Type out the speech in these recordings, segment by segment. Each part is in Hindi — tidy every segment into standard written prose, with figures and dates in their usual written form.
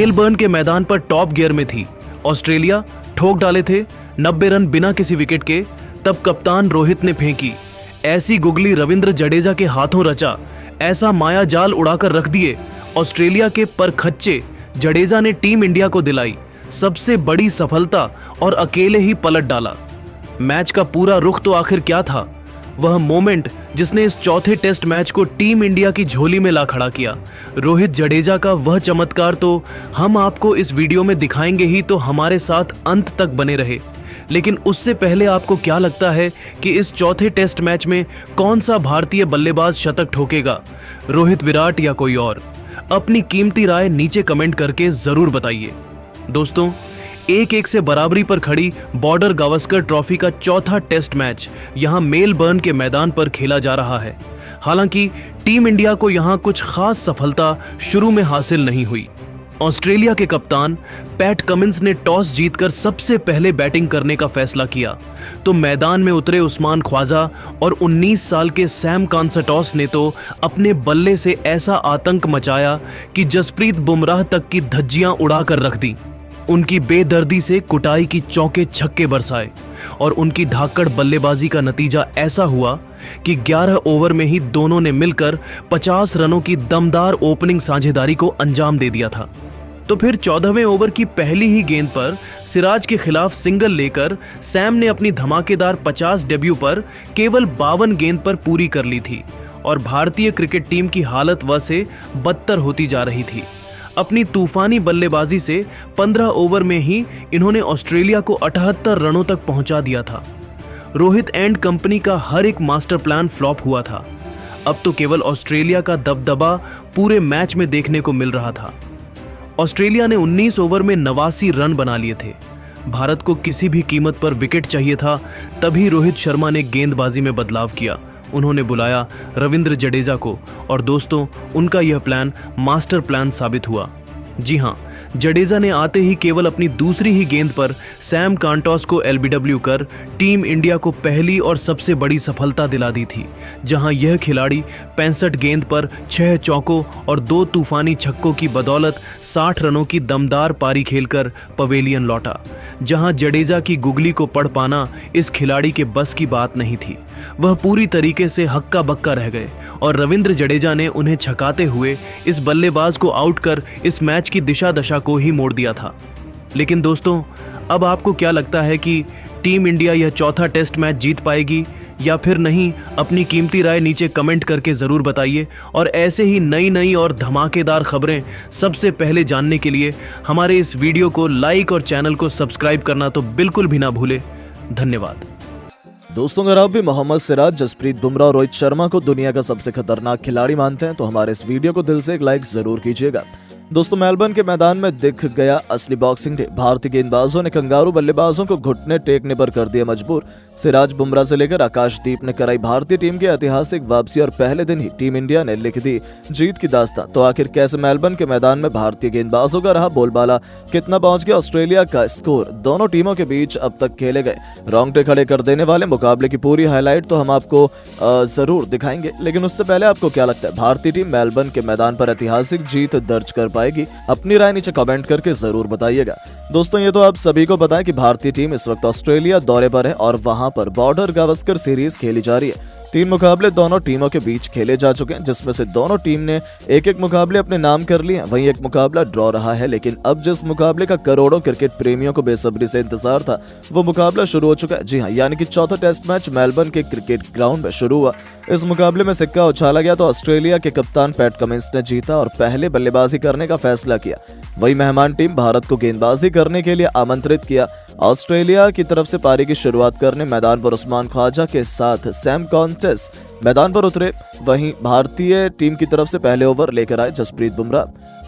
मेलबर्न के मैदान पर टॉप गियर में थी। ऑस्ट्रेलिया ठोक डाले थे 90 रन बिना किसी विकेट के। तब कप्तान रोहित ने फेंकी ऐसी गुगली, रविंद्र जडेजा के हाथों रचा, ऐसा माया जाल उड़ाकर रख दिए ऑस्ट्रेलिया के परखच्चे। जडेजा ने टीम इंडिया को दिलाई सबसे बड़ी सफलता और अकेले ही पलट डाला। मैच का पूरा रुख तो आखिर क्या था? वह मोमेंट जिसने इस चौथे टेस्ट मैच को टीम इंडिया की झोली में ला खड़ा किया। रोहित जडेजा का वह चमत्कार तो हम आपको इस वीडियो में दिखाएंगे ही, तो हमारे साथ अंत तक बने रहे। लेकिन उससे पहले आपको क्या लगता है कि इस चौथे टेस्ट मैच में कौन सा भारतीय बल्लेबाज शतक ठोकेगा, रोहित, विराट या कोई और? अपनी कीमती राय नीचे कमेंट करके जरूर बताइए। दोस्तों, 1-1 से बराबरी पर खड़ी बॉर्डर गावस्कर ट्रॉफी का चौथा टेस्ट मैच यहां मेलबर्न के मैदान पर खेला जा रहा है। हालांकि टीम इंडिया को यहां कुछ खास सफलता शुरू में हासिल नहीं हुई। ऑस्ट्रेलिया के कप्तान पैट कमिंस ने टॉस जीतकर सबसे पहले बैटिंग करने का फैसला किया, तो मैदान में उतरे उस्मान ख्वाजा और 19 साल के सैम कॉन्सर्टॉस ने तो अपने बल्ले से ऐसा आतंक मचाया कि जसप्रीत बुमराह तक की धज्जियां उड़ाकर रख दी। उनकी बेदर्दी से कुटाई की चौके छक्के बरसाए और उनकी धाकड़ बल्लेबाजी का नतीजा ऐसा हुआ कि 11 ओवर में ही दोनों ने मिलकर 50 रनों की दमदार ओपनिंग साझेदारी को अंजाम दे दिया था। तो फिर 14वें ओवर की पहली ही गेंद पर सिराज के खिलाफ सिंगल लेकर सैम ने अपनी धमाकेदार 50 डेब्यू पर केवल 52 गेंद पर पूरी कर ली थी और भारतीय क्रिकेट टीम की हालत वह से बदतर होती जा रही थी। अपनी तूफानी बल्लेबाजी से 15 ओवर में ही इन्होंने ऑस्ट्रेलिया को 78 रनों तक पहुंचा दिया था। रोहित एंड कंपनी का हर एक मास्टर प्लान फ्लॉप हुआ था। अब तो केवल ऑस्ट्रेलिया का दबदबा पूरे मैच में देखने को मिल रहा था। ऑस्ट्रेलिया ने 19 ओवर में 89 रन बना लिए थे। भारत को किसी भी कीमत पर विकेट चाहिए था, तभी रोहित शर्मा ने गेंदबाजी में बदलाव किया। उन्होंने बुलाया रविंद्र जडेजा को और दोस्तों, उनका यह प्लान मास्टर प्लान साबित हुआ। जी हां, जडेजा ने आते ही केवल अपनी दूसरी ही गेंद पर सैम कॉन्टॉस को एलबीडब्ल्यू कर टीम इंडिया को पहली और सबसे बड़ी सफलता दिला दी थी, जहां यह खिलाड़ी 65 गेंद पर 6 चौकों और 2 तूफानी छक्कों की बदौलत 60 रनों की दमदार पारी खेलकर पवेलियन लौटा। जहां जडेजा की गुगली को पढ़ पाना इस खिलाड़ी के बस की बात नहीं थी। वह पूरी तरीके से हक्का बक्का रह गए और रविंद्र जडेजा ने उन्हें छकाते हुए इस बल्लेबाज को आउट कर इस मैच की दिशा दशा को ही मोड़ दिया था। लेकिन दोस्तों, अब आपको क्या लगता है कि टीम इंडिया यह चौथा टेस्ट मैच जीत पाएगी या फिर नहीं? अपनी कीमती राय नीचे कमेंट करके ज़रूर बताइए और ऐसे ही नई और धमाकेदार खबरें सबसे पहले जानने के लिए हमारे इस वीडियो को लाइक और चैनल को सब्सक्राइब करना तो बिल्कुल भी ना भूले। धन्यवाद। दोस्तों, अगर आप भी मोहम्मद सिराज, जसप्रीत बुमराह और रोहित शर्मा को दुनिया का सबसे खतरनाक खिलाड़ी मानते हैं तो हमारे इस वीडियो को दिल से एक लाइक जरूर कीजिएगा। दोस्तों, मेलबर्न के मैदान में दिख गया असली बॉक्सिंग डे। भारतीय गेंदबाजों ने कंगारू बल्लेबाजों को घुटने टेकने पर कर दिया मजबूर। सिराज, बुमराह से लेकर आकाशदीप ने कराई भारतीय टीम की ऐतिहासिक वापसी और पहले दिन ही टीम इंडिया ने लिख दी जीत की दास्तां। तो आखिर कैसे मेलबर्न के मैदान में भारतीय गेंदबाजों का रहा बोलबाला, कितना पहुंच गया ऑस्ट्रेलिया का स्कोर, दोनों टीमों के बीच अब तक खेले गए रोंगटे खड़े कर देने वाले मुकाबले की पूरी हाईलाइट तो हम आपको जरूर दिखाएंगे। लेकिन उससे पहले आपको क्या लगता है, भारतीय टीम मेलबर्न के मैदान पर ऐतिहासिक जीत दर्ज कर पाएगी? अपनी राय नीचे कमेंट करके जरूर बताइएगा। दोस्तों, ये तो आप सभी को पता है कि भारतीय टीम इस वक्त ऑस्ट्रेलिया दौरे पर है और वहां पर बॉर्डर गावस्कर सीरीज खेली जा रही है। 3 मुकाबले दोनों टीमों के बीच खेले जा चुके हैं, जिसमें से दोनों टीम ने एक मुकाबले अपने नाम कर लिए हैं। वहीं एक मुकाबला ड्रॉ रहा है। लेकिन अब जिस मुकाबले का करोड़ों क्रिकेट प्रेमियों को बेसब्री से इंतजार था, वो मुकाबला शुरू हो चुका है। जी हां, यानी कि चौथा टेस्ट मैच मेलबर्न के क्रिकेट ग्राउंड में शुरू हुआ। इस मुकाबले में सिक्का उछाला गया तो ऑस्ट्रेलिया के कप्तान पैट कमिंस ने जीता और पहले बल्लेबाजी करने का फैसला किया। वही मेहमान टीम भारत को गेंदबाजी करने के लिए आमंत्रित किया। ऑस्ट्रेलिया की तरफ से पारी की शुरुआत करने मैदान पर उस्मान ख्वाजा के साथ सैम कॉन्टेस मैदान पर उतरे। वहीं भारतीय टीम की तरफ से पहले ओवर लेकर आए जसप्रीत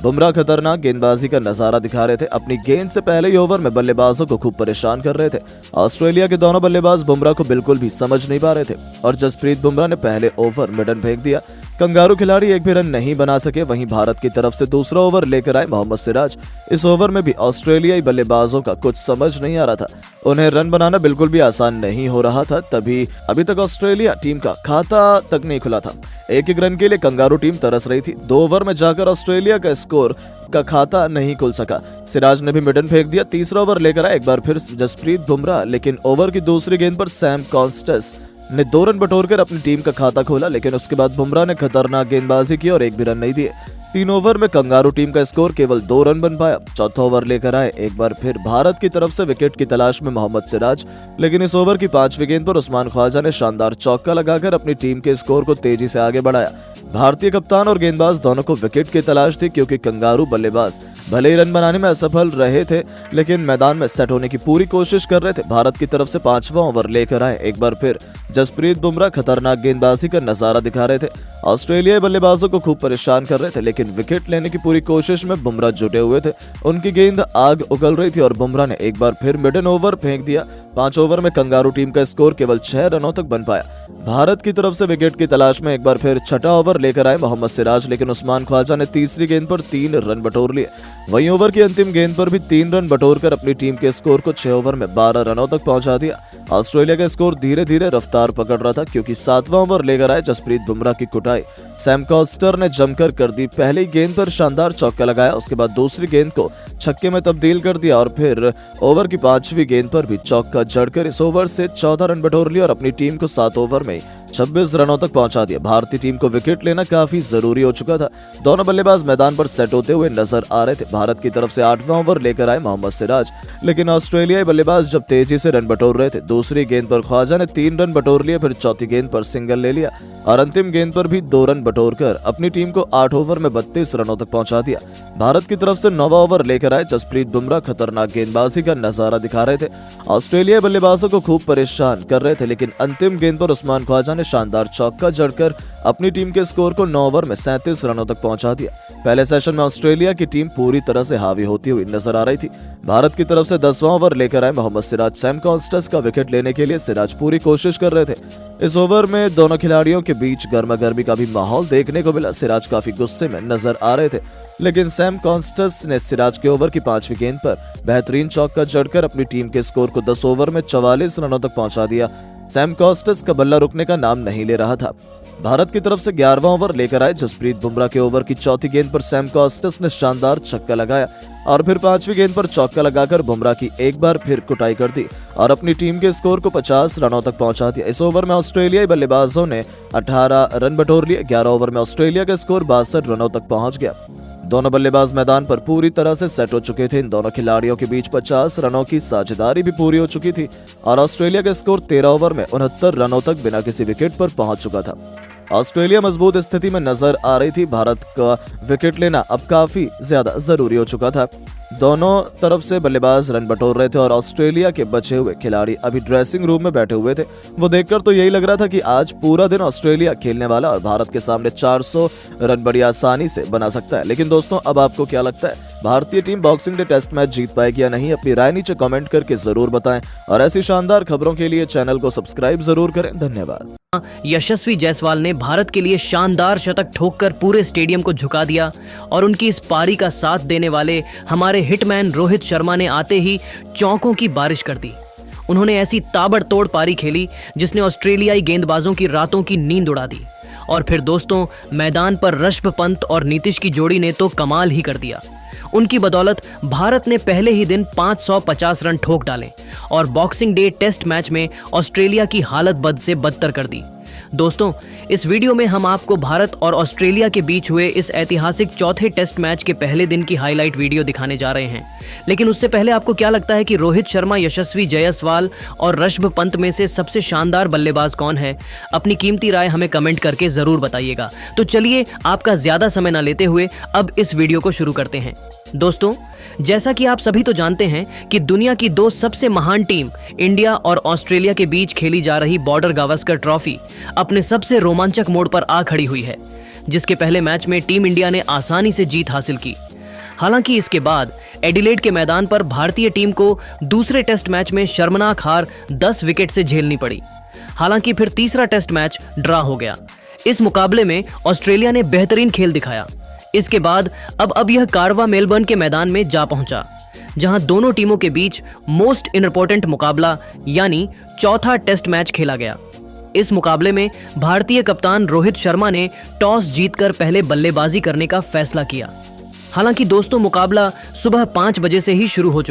बुमराह खतरनाक गेंदबाजी का नजारा दिखा रहे थे। अपनी गेंद से पहले ही ओवर में बल्लेबाजों को खूब परेशान कर रहे थे। ऑस्ट्रेलिया के दोनों बल्लेबाज बुमराह को बिल्कुल भी समझ नहीं पा रहे थे और जसप्रीत बुमराह ने पहले ओवर मिडन फेंक दिया। कंगारू खिलाड़ी एक भी रन नहीं बना सके। वहीं भारत की तरफ से दूसरा ओवर लेकर आए मोहम्मद सिराज। इस ओवर में भी ऑस्ट्रेलियाई बल्लेबाजों का कुछ समझ नहीं आ रहा था। उन्हें रन बनाना बिल्कुल भी आसान नहीं हो रहा था। तभी अभी तक ऑस्ट्रेलिया टीम का खाता तक नहीं खुला था। एक एक रन के लिए कंगारू टीम तरस रही थी। 2 ओवर में जाकर ऑस्ट्रेलिया का स्कोर का खाता नहीं खुल सका। सिराज ने भी मिडन फेंक दिया। तीसरा ओवर लेकर आए एक बार फिर जसप्रीत बुमराह, लेकिन ओवर की दूसरी गेंद पर सैम कॉन्स्टेस ने 2 रन बटोरकर अपनी टीम का खाता खोला। लेकिन उसके बाद बुमराह ने खतरनाक गेंदबाजी की और एक भी रन नहीं दिए। 3 ओवर में कंगारू टीम का स्कोर केवल 2 रन बन पाया। चौथा ओवर लेकर आए एक बार फिर भारत की तरफ से विकेट की तलाश में मोहम्मद सिराज, लेकिन इस ओवर की 5वीं गेंद पर उस्मान ख्वाजा ने शानदार चौका लगाकर अपनी टीम के स्कोर को तेजी से आगे बढ़ाया। भारतीय कप्तान और गेंदबाज दोनों को विकेट की तलाश थी, क्योंकि कंगारू बल्लेबाज भले ही रन बनाने में असफल रहे थे, लेकिन मैदान में सेट होने की पूरी कोशिश कर रहे थे। भारत की तरफ से 5वां ओवर लेकर आए एक बार फिर जसप्रीत बुमराह खतरनाक गेंदबाजी का नजारा दिखा रहे थे। ऑस्ट्रेलियाई बल्लेबाजों को खूब परेशान कर रहे थे, लेकिन विकेट लेने की पूरी कोशिश में बुमराह जुटे हुए थे। उनकी गेंद आग उगल रही थी और बुमराह ने एक बार फिर मिडन ओवर फेंक दिया। 5 ओवर में कंगारू टीम का स्कोर केवल 6 रनों तक बन पाया। भारत की तरफ से विकेट की तलाश में एक बार फिर छठा ओवर लेकर आए मोहम्मद सिराज, लेकिन उस्मान ख्वाजा ने तीसरी गेंद पर 3 रन बटोर लिए। वहीं ओवर की अंतिम गेंद पर भी 3 रन बटोरकर अपनी टीम के स्कोर को 6 ओवर में 12 रनों तक पहुंचा दिया। ऑस्ट्रेलिया का स्कोर धीरे धीरे रफ्तार पकड़ रहा था, क्योंकि 7वां ओवर लेकर आए जसप्रीत बुमराह की कुटाई सैम कॉस्टर ने जमकर कर दी। पहली गेंद पर शानदार चौका लगाया, उसके बाद दूसरी गेंद को छक्के में तब्दील कर दिया और फिर ओवर की 5वीं गेंद पर भी चौका जड़कर इस ओवर से 14 रन बटोर लिया और अपनी टीम को 7 ओवर में 26 रनों तक पहुंचा दिया। भारतीय टीम को विकेट लेना काफी जरूरी हो चुका था। दोनों बल्लेबाज मैदान पर सेट होते हुए नजर आ रहे थे। भारत की तरफ से 8वां ओवर लेकर आए मोहम्मद सिराज, लेकिन ऑस्ट्रेलियाई बल्लेबाज जब तेजी से रन बटोर रहे थे। दूसरी गेंद पर ख्वाजा ने 3 रन बटोर लिए, फिर चौथी गेंद पर सिंगल ले लिया और अंतिम गेंद पर भी 2 रन बटोरकर अपनी टीम को 8 ओवर में 32 रनों तक पहुंचा दिया। भारत की तरफ से 9वां ओवर लेकर आए जसप्रीत बुमराह खतरनाक गेंदबाजी का नजारा दिखा रहे थे। ऑस्ट्रेलियाई बल्लेबाजों को खूब परेशान कर रहे थे, लेकिन अंतिम गेंद पर उस्मान ख्वाजा ने शानदार चौका जड़कर अपनी टीम के स्कोर को 9 ओवर में 37 रनों तक पहुंचा दिया। पहले सेशन में ऑस्ट्रेलिया की टीम पूरी तरह से हावी होती हुई नजर आ रही थी। भारत की तरफ से 10वां ओवर लेकर आए मोहम्मद सिराज। सैम कॉन्स्टेस का विकेट लेने के लिए सिराज पूरी कोशिश कर रहे थे। इस ओवर में दोनों खिलाड़ियों के बीच गर्मागर्मी का भी माहौल देखने को मिला। सिराज काफी गुस्से में नजर आ रहे थे, लेकिन सैम कॉन्स्टेस ने सिराज के ओवर की 5वीं गेंद पर बेहतरीन चौका जड़कर अपनी टीम के स्कोर को 10 ओवर में 44 रनों तक पहुंचा दिया। सैम कॉन्स्टेस का बल्ला रुकने का नाम नहीं ले रहा था। भारत की तरफ से 11वां ओवर लेकर आए जसप्रीत बुमराह के ओवर की चौथी गेंद पर सैम कॉन्स्टेस ने शानदार छक्का लगाया और फिर 5वीं गेंद पर चौका लगाकर बुमराह की एक बार फिर कुटाई कर दी और अपनी टीम के स्कोर को 50 रनों तक पहुंचा दिया। इस ओवर में ऑस्ट्रेलियाई बल्लेबाजों ने 18 रन बटोर लिए। 11 ओवर में ऑस्ट्रेलिया का स्कोर 62 रनों तक पहुंच गया। दोनों बल्लेबाज मैदान पर पूरी तरह से सेट हो चुके थे। इन दोनों खिलाड़ियों के बीच 50 रनों की साझेदारी भी पूरी हो चुकी थी और ऑस्ट्रेलिया का स्कोर 13 ओवर में 69 रनों तक बिना किसी विकेट पर पहुंच चुका था। ऑस्ट्रेलिया मजबूत स्थिति में नजर आ रही थी। भारत का विकेट लेना अब काफी ज्यादा जरूरी हो चुका था। दोनों तरफ से बल्लेबाज रन बटोर रहे थे और ऑस्ट्रेलिया के बचे हुए खिलाड़ी अभी ड्रेसिंग रूम में बैठे हुए थे। वो देखकर तो यही लग रहा था कि आज पूरा दिन ऑस्ट्रेलिया खेलने वाला और भारत के सामने 400 रन बड़ी आसानी से बना सकता है। लेकिन दोस्तों, अब आपको क्या लगता है, भारतीय team boxing day test match जीत पाएगी या नहीं? अपनी राय नीचे कमेंट करके जरूर बताएं और ऐसी शानदार खबरों के लिए चैनल को सब्सक्राइब जरूर करें। धन्यवाद। यशस्वी जायसवाल ने भारत के लिए शानदार शतक ठोककर पूरे स्टेडियम को झुका दिया और उनकी इस पारी का साथ देने वाले हमारे हिटमैन रोहित शर्मा ने आते ही चौकों की बारिश कर दी। उन्होंने ऐसी ताबड़तोड़ पारी खेली जिसने ऑस्ट्रेलियाई गेंदबाजों की रातों की नींद उड़ा दी। और फिर दोस्तों, मैदान पर ऋषभ पंत और नीतीश की जोड़ी ने तो कमाल ही कर दिया। उनकी बदौलत भारत ने पहले ही दिन 550 रन ठोक डाले और बॉक्सिंग डे टेस्ट मैच में ऑस्ट्रेलिया की हालत बद से बदतर कर दी। दोस्तों, इस वीडियो में हम आपको भारत और ऑस्ट्रेलिया के बीच हुए इस ऐतिहासिक चौथे टेस्ट मैच के पहले दिन की हाईलाइट वीडियो दिखाने जा रहे हैं। लेकिन उससे पहले आपको क्या लगता है कि रोहित शर्मा, यशस्वी जायसवाल और ऋषभ पंत में से सबसे शानदार बल्लेबाज कौन है? अपनी कीमती राय हमें कमेंट करके जरूर बताइएगा। तो चलिए, आपका ज्यादा समय ना लेते हुए अब इस वीडियो को शुरू करते हैं। दोस्तों, जैसा कि आप सभी तो जानते हैं कि दुनिया की 2 सबसे महान टीम इंडिया और ऑस्ट्रेलिया के बीच खेली जा रही बॉर्डर गावस्कर ट्रॉफी अपने सबसे रोमांचक मोड़ पर आ खड़ी हुई है, जिसके पहले मैच में टीम इंडिया ने आसानी से जीत हासिल की। हालांकि इसके बाद एडिलेड के मैदान पर भारतीय टीम को दूसरे टेस्ट मैच में शर्मनाक हार 10 विकेट से झेलनी पड़ी। हालांकि फिर तीसरा टेस्ट मैच ड्रा हो गया। इस मुकाबले में ऑस्ट्रेलिया ने बेहतरीन खेल दिखाया। इसके बाद अब यह कारवा मेलबर्न के मैदान में जा पहुंचा, जहां दोनों टीमों के बीच मोस्ट इम्पोर्टेंट मुकाबला यानी चौथा टेस्ट मैच खेला गया। इस मुकाबले में भारतीय कप्तान रोहित शर्मा ने टॉस जीतकर पहले बल्लेबाजी करने का फैसला किया। हालांकि दोस्तों, मुकाबला सुबह 5 बजे से ही शुरू हो चुका